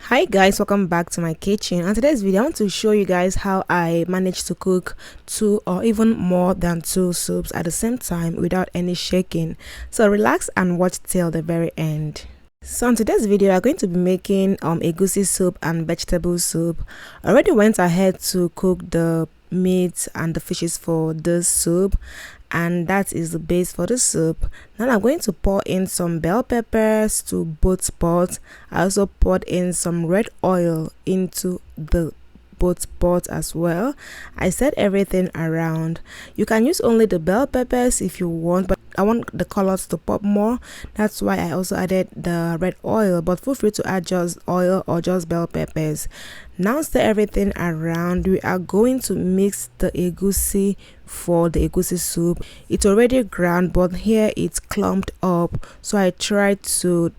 Hi guys, welcome back to my kitchen. And today's video I want to show you guys how I managed to cook 2 or even more than 2 soups at the same time without any shaking. So relax and watch till the very end. So in today's video I'm going to be making egusi soup and vegetable soup. I already went ahead to cook the meat and the fishes for this soup, and that is the base for the soup. Now I'm going to pour in some bell peppers to both pots. I also poured in some red oil into the both pots as well. I set everything around. You can use only the bell peppers if you want, but I want the colors to pop more. That's why I also added the red oil, but feel free to add just oil or just bell peppers. Now stir everything around. We are going to mix the egusi for the egusi soup. It's already ground, but here it's clumped up, so I tried to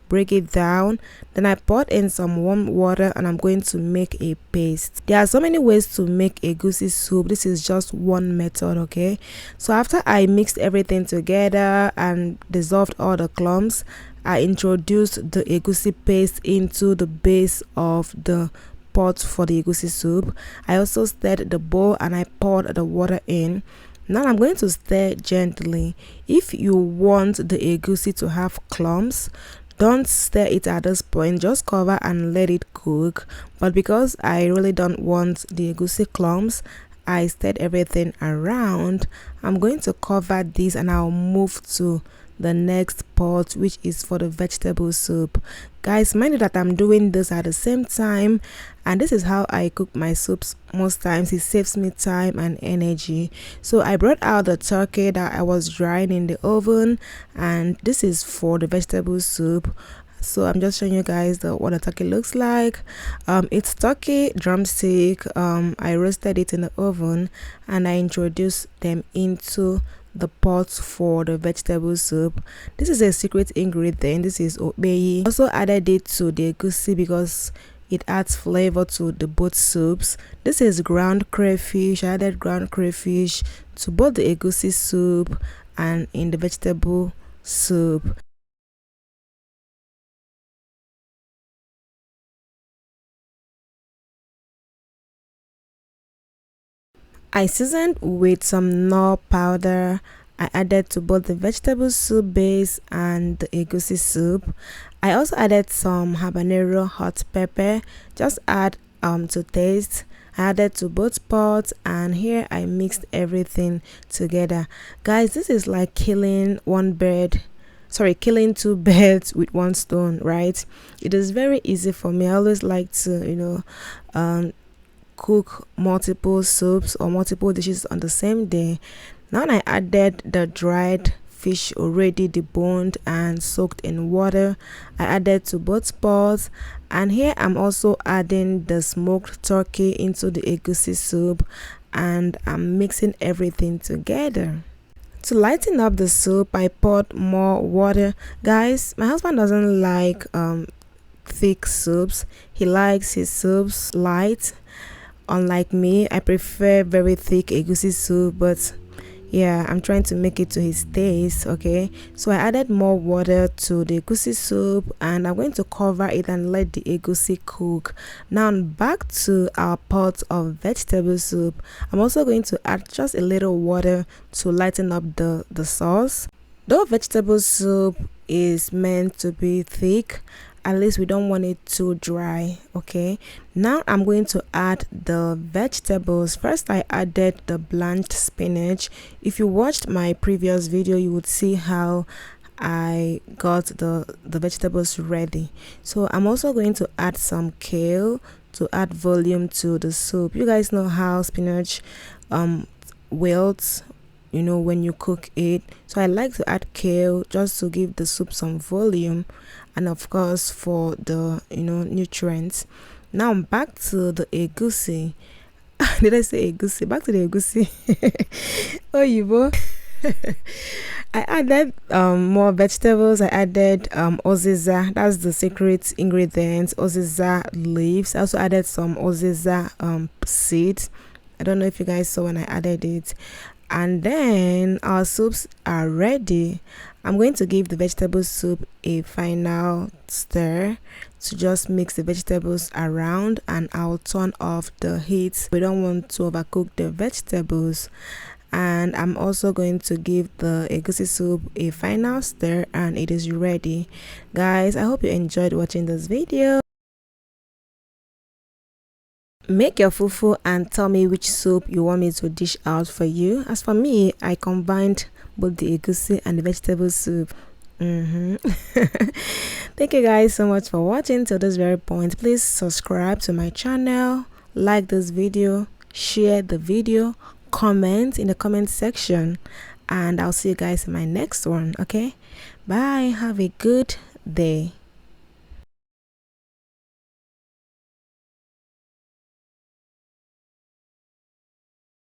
break it down. Then I poured in some warm water and I'm going to make a paste. There are so many ways to make egusi soup. This is just one method, okay? So after I mixed everything together and dissolved all the clumps, I introduced the egusi paste into the base of the pot for the egusi soup. I also stirred the bowl and I poured the water in. Now I'm going to stir gently. If you want the egusi to have clumps, don't stir it at this point, just cover and let it cook. But because I really don't want the egusi clumps, I stirred everything around. I'm going to cover this and I'll move to the next pot, which is for the vegetable soup. Guys, mind you that I'm doing this at the same time, and this is how I cook my soups most times. It saves me time and energy. So I brought out the turkey that I was drying in the oven, and this is for the vegetable soup. So I'm just showing you guys what the turkey looks like. It's turkey drumstick. I roasted it in the oven and I introduced them into the pot for the vegetable soup. This is a secret ingredient. This is obeyi. Also added it to the egusi because it adds flavor to the both soups. This is ground crayfish. I added ground crayfish to both the egusi soup and in the vegetable soup. I seasoned with some knorr powder. I added to both the vegetable soup base and the egusi soup. I also added some habanero hot pepper. Just add to taste. I added to both pots, and here I mixed everything together. Guys, this is like killing killing 2 birds with 1 stone, right? It is very easy for me. I always like to cook multiple soups or multiple dishes on the same day. Now I added the dried fish already deboned and soaked in water. I added to both pots, and here I'm also adding the smoked turkey into the egusi soup, and I'm mixing everything together. To lighten up the soup, I poured more water. Guys, my husband doesn't like thick soups. He likes his soups light. Unlike me, I prefer very thick egusi soup, but yeah, I'm trying to make it to his taste, okay? So I added more water to the egusi soup, and I'm going to cover it and let the egusi cook. Now back to our pot of vegetable soup. I'm also going to add just a little water to lighten up the sauce. Though vegetable soup is meant to be thick, at least we don't want it too dry, okay? Now I'm going to add the vegetables. First I added the blanched spinach. If you watched my previous video, you would see how I got the vegetables ready. So I'm also going to add some kale to add volume to the soup. You guys know how spinach wilts, you know, when you cook it. So I like to add kale just to give the soup some volume, and of course for the nutrients. Now back to the egusi. Did I say egusi? Back to the egusi. Oh, you both. I added more vegetables. I added oziza. That's the secret ingredient. Oziza leaves. I also added some oziza seeds. I don't know if you guys saw when I added it. And then our soups are ready. I'm going to give the vegetable soup a final stir to just mix the vegetables around, and I'll turn off the heat. We don't want to overcook the vegetables. And I'm also going to give the egusi soup a final stir, and it is ready. Guys, I hope you enjoyed watching this video. Make your fufu and tell me which soup you want me to dish out for you. As for me, I combined both the egusi and the vegetable soup. Thank you guys so much for watching till this very point. Please subscribe to my channel, like this video, share the video, comment in the comment section, and I'll see you guys in my next one. Okay, bye, have a good day.